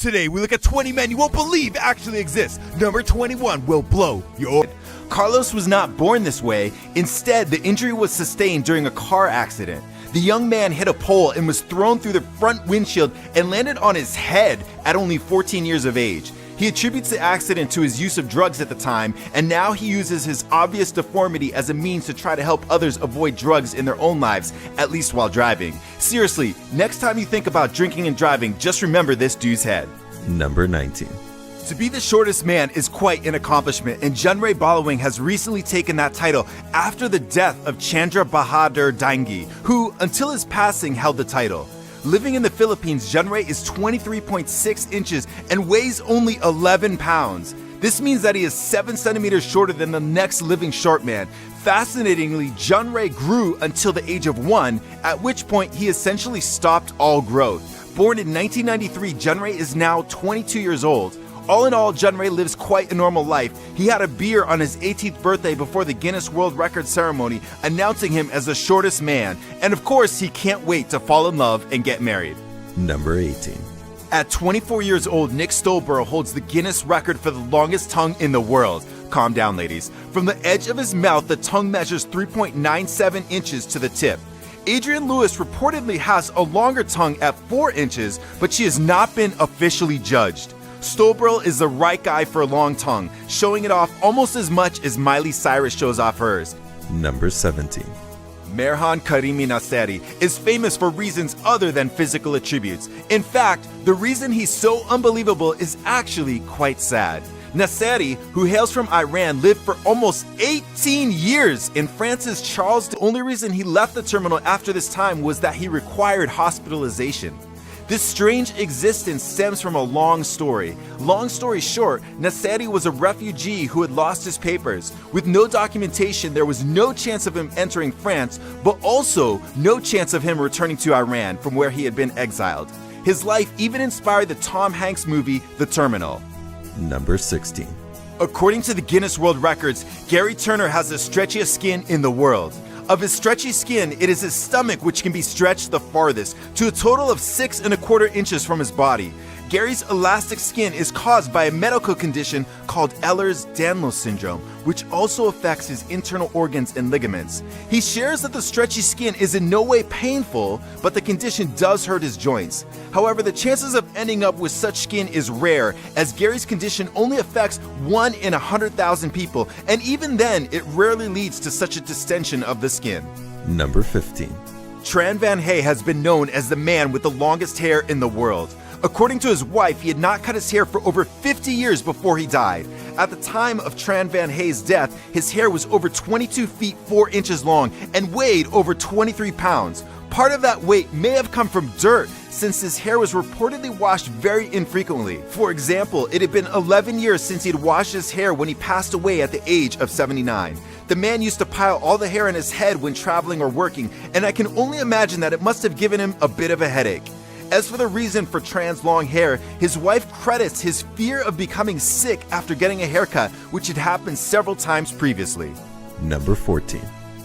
Today we look at 20 men you won't believe actually exist. Number 21 will blow your... Carlos was not born this way. Instead, the injury was sustained during a car accident. The young man hit a pole and was thrown through the front windshield and landed on his head at only 14 years of age. He attributes the accident to his use of drugs at the time, and now he uses his obvious deformity as a means to try to help others avoid drugs in their own lives, at least while driving. Seriously, next time you think about drinking and driving, just remember this dude's head. Number 19. To be the shortest man is quite an accomplishment, and Junray Balawing has recently taken that title after the death of Chandra Bahadur Dangi, who, until his passing, held the title. Living in the Philippines, Junray is 23.6 inches and weighs only 11 pounds. This means that he is 7 centimeters shorter than the next living short man. Fascinatingly, Junray grew until the age of 1, at which point he essentially stopped all growth. Born in 1993, Junray is now 22 years old. All in all, Junray lives quite a normal life. He had a beer on his 18th birthday before the Guinness World Records ceremony, announcing him as the shortest man. And of course, he can't wait to fall in love and get married. Number 18. At 24 years old, Nick Stolborough holds the Guinness record for the longest tongue in the world. Calm down, ladies. From the edge of his mouth, the tongue measures 3.97 inches to the tip. Adrienne Lewis reportedly has a longer tongue at 4 inches, but she has not been officially judged. Stolborough is the right guy for a long tongue, showing it off almost as much as Miley Cyrus shows off hers. Number 17. Merhan Karimi Nasseri is famous for reasons other than physical attributes. In fact, the reason he's so unbelievable is actually quite sad. Nasseri, who hails from Iran, lived for almost 18 years in France's Charles. The only reason he left the terminal after this time was that he required hospitalization. This strange existence stems from a long story. Long story short, Nasseri was a refugee who had lost his papers. With no documentation, there was no chance of him entering France, but also no chance of him returning to Iran, from where he had been exiled. His life even inspired the Tom Hanks movie, The Terminal. Number 16. According to the Guinness World Records, Gary Turner has the stretchiest skin in the world. Of his stretchy skin, it is his stomach which can be stretched the farthest, to a total of 6¼ inches from his body. Gary's elastic skin is caused by a medical condition called Ehlers-Danlos syndrome, which also affects his internal organs and ligaments. He shares that the stretchy skin is in no way painful, but the condition does hurt his joints. However, the chances of ending up with such skin is rare, as Gary's condition only affects 1 in 100,000 people, and even then, it rarely leads to such a distension of the skin. Number 15. Tran Van Hey has been known as the man with the longest hair in the world. According to his wife, he had not cut his hair for over 50 years before he died. At the time of Tran Van Hay's death, his hair was over 22 feet 4 inches long and weighed over 23 pounds. Part of that weight may have come from dirt, since his hair was reportedly washed very infrequently. For example, it had been 11 years since he'd washed his hair when he passed away at the age of 79. The man used to pile all the hair in his head when traveling or working, and I can only imagine that it must have given him a bit of a headache. As for the reason for Tran's long hair, his wife credits his fear of becoming sick after getting a haircut, which had happened several times previously. Number 14.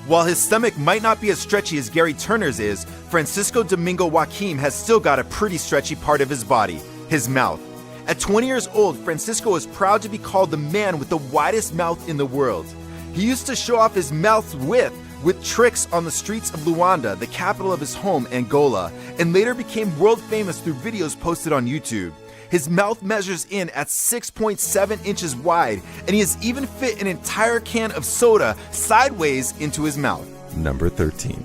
While his stomach might not be as stretchy as Gary Turner's is, Francisco Domingo Joaquim has still got a pretty stretchy part of his body, his mouth. At 20 years old, Francisco is proud to be called the man with the widest mouth in the world. He used to show off his mouth's width with tricks on the streets of Luanda, the capital of his home, Angola, and later became world famous through videos posted on YouTube. His mouth measures in at 6.7 inches wide, and he has even fit an entire can of soda sideways into his mouth. Number 13.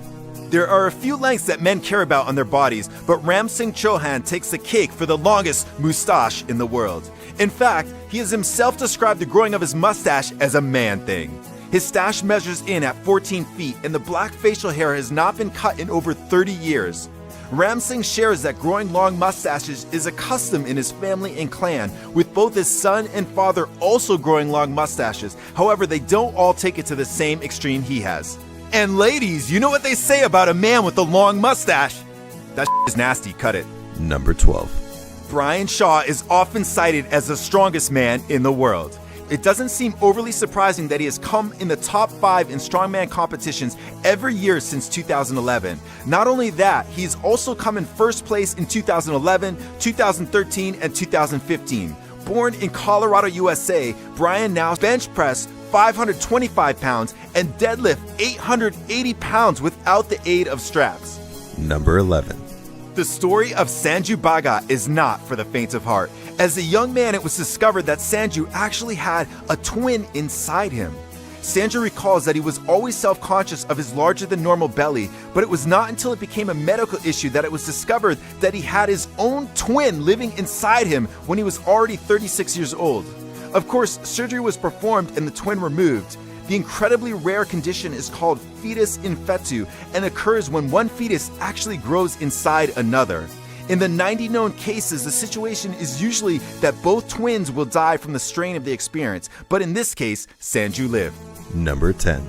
There are a few lengths that men care about on their bodies, but Ram Singh Chauhan takes the cake for the longest moustache in the world. In fact, he has himself described the growing of his mustache as a man thing. His stash measures in at 14 feet, and the black facial hair has not been cut in over 30 years. Ram Singh shares that growing long mustaches is a custom in his family and clan, with both his son and father also growing long mustaches. However, they don't all take it to the same extreme he has. And ladies, you know what they say about a man with a long mustache? That is nasty, cut it. Number 12. Brian Shaw is often cited as the strongest man in the world. it doesn't seem overly surprising that he has come in the top 5 in strongman competitions every year since 2011. Not only that, he's also come in first place in 2011, 2013, and 2015. Born in Colorado, USA, Brian now bench press 525 pounds and deadlift 880 pounds without the aid of straps. Number 11. The story of Sanju Baga is not for the faint of heart. As a young man, it was discovered that Sanju actually had a twin inside him. Sanju recalls that he was always self-conscious of his larger-than-normal belly, but it was not until it became a medical issue that it was discovered that he had his own twin living inside him when he was already 36 years old. Of course, surgery was performed and the twin removed. The incredibly rare condition is called fetus in fetu and occurs when one fetus actually grows inside another. In the 90 known cases, the situation is usually that both twins will die from the strain of the experience, but in this case, Sanju lived. Number 10.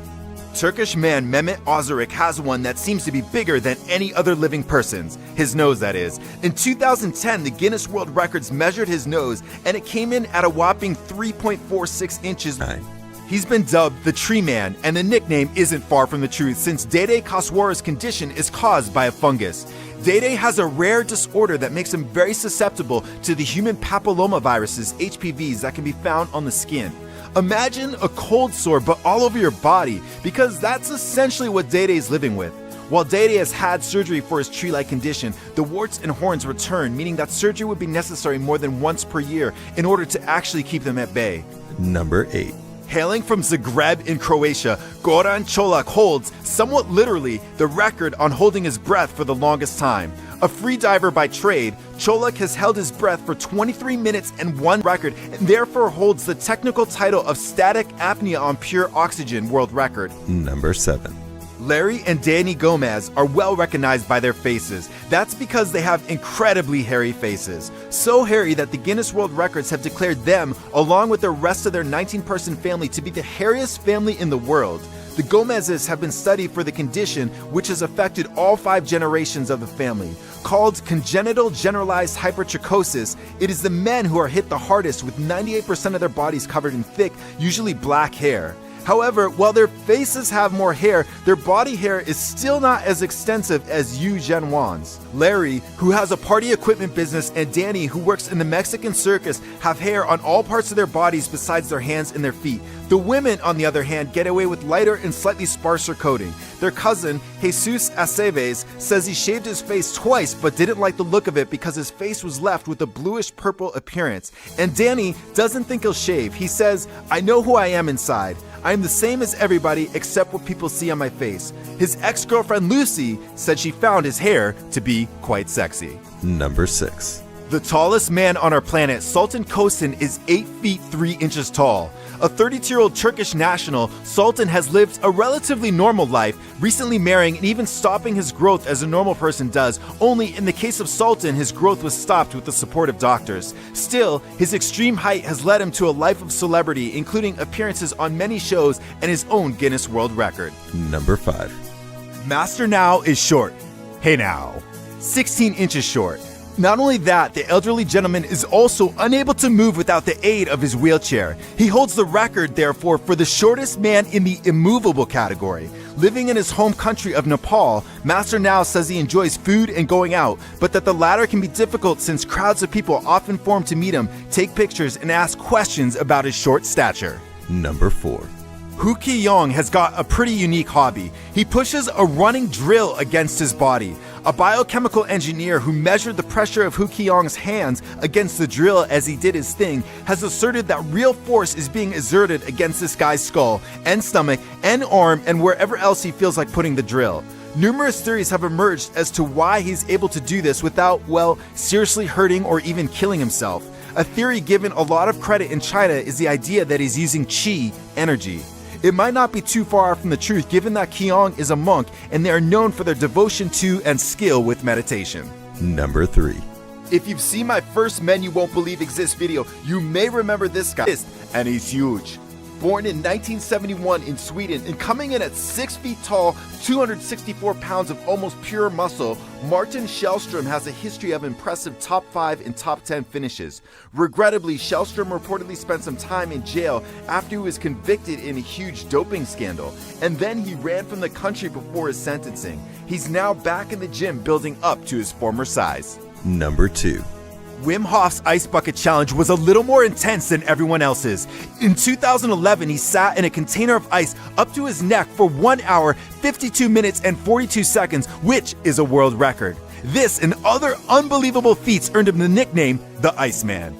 Turkish man Mehmet Ozuric has one that seems to be bigger than any other living person's. His nose, that is. In 2010, the Guinness World Records measured his nose, and it came in at a whopping 3.46 inches. 9. He's been dubbed the Tree Man, and the nickname isn't far from the truth since Dede Kaswara's condition is caused by a fungus. Dede has a rare disorder that makes him very susceptible to the human papillomaviruses, HPVs, that can be found on the skin. Imagine a cold sore but all over your body, because that's essentially what Dede is living with. While Dede has had surgery for his tree-like condition, the warts and horns return, meaning that surgery would be necessary more than once per year in order to actually keep them at bay. Number 8. Hailing from Zagreb in Croatia, Goran Čolak holds, somewhat literally, the record on holding his breath for the longest time. A free diver by trade, Čolak has held his breath for 23 minutes and 1 record, and therefore holds the technical title of static apnea on pure oxygen world record. Number 7. Larry and Danny Gomez are well recognized by their faces. That's because they have incredibly hairy faces. So hairy that the Guinness World Records have declared them, along with the rest of their 19-person family, to be the hairiest family in the world. The Gomezes have been studied for the condition, which has affected all 5 generations of the family. Called congenital generalized hypertrichosis, it is the men who are hit the hardest, with 98% of their bodies covered in thick, usually black hair. However, while their faces have more hair, their body hair is still not as extensive as Yu Zhenwan's. Larry, who has a party equipment business, and Danny, who works in the Mexican circus, have hair on all parts of their bodies besides their hands and their feet. The women, on the other hand, get away with lighter and slightly sparser coating. Their cousin, Jesus Aceves, says he shaved his face twice but didn't like the look of it because his face was left with a bluish-purple appearance. And Danny doesn't think he'll shave. He says, "I know who I am inside. I am the same as everybody except what people see on my face." His ex-girlfriend Lucy said she found his hair to be quite sexy. Number 6. The tallest man on our planet, Sultan Kosin, is 8 feet 3 inches tall. A 32-year-old Turkish national, Sultan has lived a relatively normal life, recently marrying and even stopping his growth as a normal person does. Only in the case of Sultan, his growth was stopped with the support of doctors. Still, his extreme height has led him to a life of celebrity, including appearances on many shows and his own Guinness World Record. Number 5. Master Now is short. Hey now. 16 inches short. Not only that, the elderly gentleman is also unable to move without the aid of his wheelchair. He holds the record, therefore, for the shortest man in the immovable category. Living in his home country of Nepal, Master Now says he enjoys food and going out, but that the latter can be difficult since crowds of people often form to meet him, take pictures, and ask questions about his short stature. Number 4. Hu Ki-yong has got a pretty unique hobby. He pushes a running drill against his body. A biochemical engineer who measured the pressure of Hu Ki-yong's hands against the drill as he did his thing has asserted that real force is being exerted against this guy's skull and stomach and arm and wherever else he feels like putting the drill. Numerous theories have emerged as to why he's able to do this without, well, seriously hurting or even killing himself. A theory given a lot of credit in China is the idea that he's using qi, energy. It might not be too far from the truth given that Ki-yong is a monk and they are known for their devotion to and skill with meditation. Number 3. If you've seen my first Men You Won't Believe Exist video, you may remember this guy, and he's huge. Born in 1971 in Sweden and coming in at 6 feet tall, 264 pounds of almost pure muscle, Martin Källström has a history of impressive top 5 and top 10 finishes. Regrettably, Källström reportedly spent some time in jail after he was convicted in a huge doping scandal, and then he ran from the country before his sentencing. He's now back in the gym building up to his former size. Number 2. Wim Hof's Ice Bucket Challenge was a little more intense than everyone else's. In 2011, he sat in a container of ice up to his neck for 1 hour, 52 minutes, and 42 seconds, which is a world record. This and other unbelievable feats earned him the nickname the Iceman.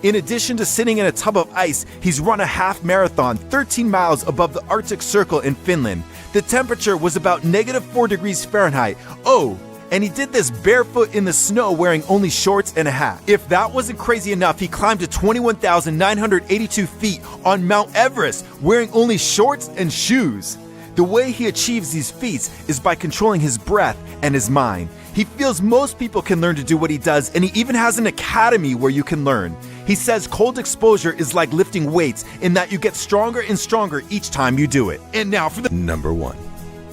In addition to sitting in a tub of ice, he's run a half marathon 13 miles above the Arctic Circle in Finland. The temperature was about -4 degrees Fahrenheit. Oh, and he did this barefoot in the snow wearing only shorts and a hat. If that wasn't crazy enough, he climbed to 21,982 feet on Mount Everest wearing only shorts and shoes. The way he achieves these feats is by controlling his breath and his mind. He feels most people can learn to do what he does, and he even has an academy where you can learn. He says cold exposure is like lifting weights in that you get stronger and stronger each time you do it. And now for the Number 1.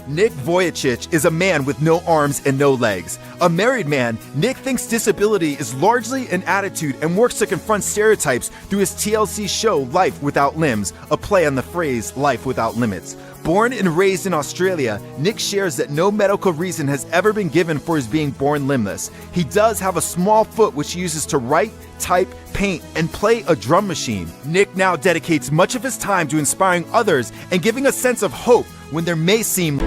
Nick Vujicic is a man with no arms and no legs. A married man, Nick thinks disability is largely an attitude and works to confront stereotypes through his TLC show Life Without Limbs, a play on the phrase life without limits. Born and raised in Australia, Nick shares that no medical reason has ever been given for his being born limbless. He does have a small foot which he uses to write, type, paint, and play a drum machine. Nick now dedicates much of his time to inspiring others and giving a sense of hope when there may seem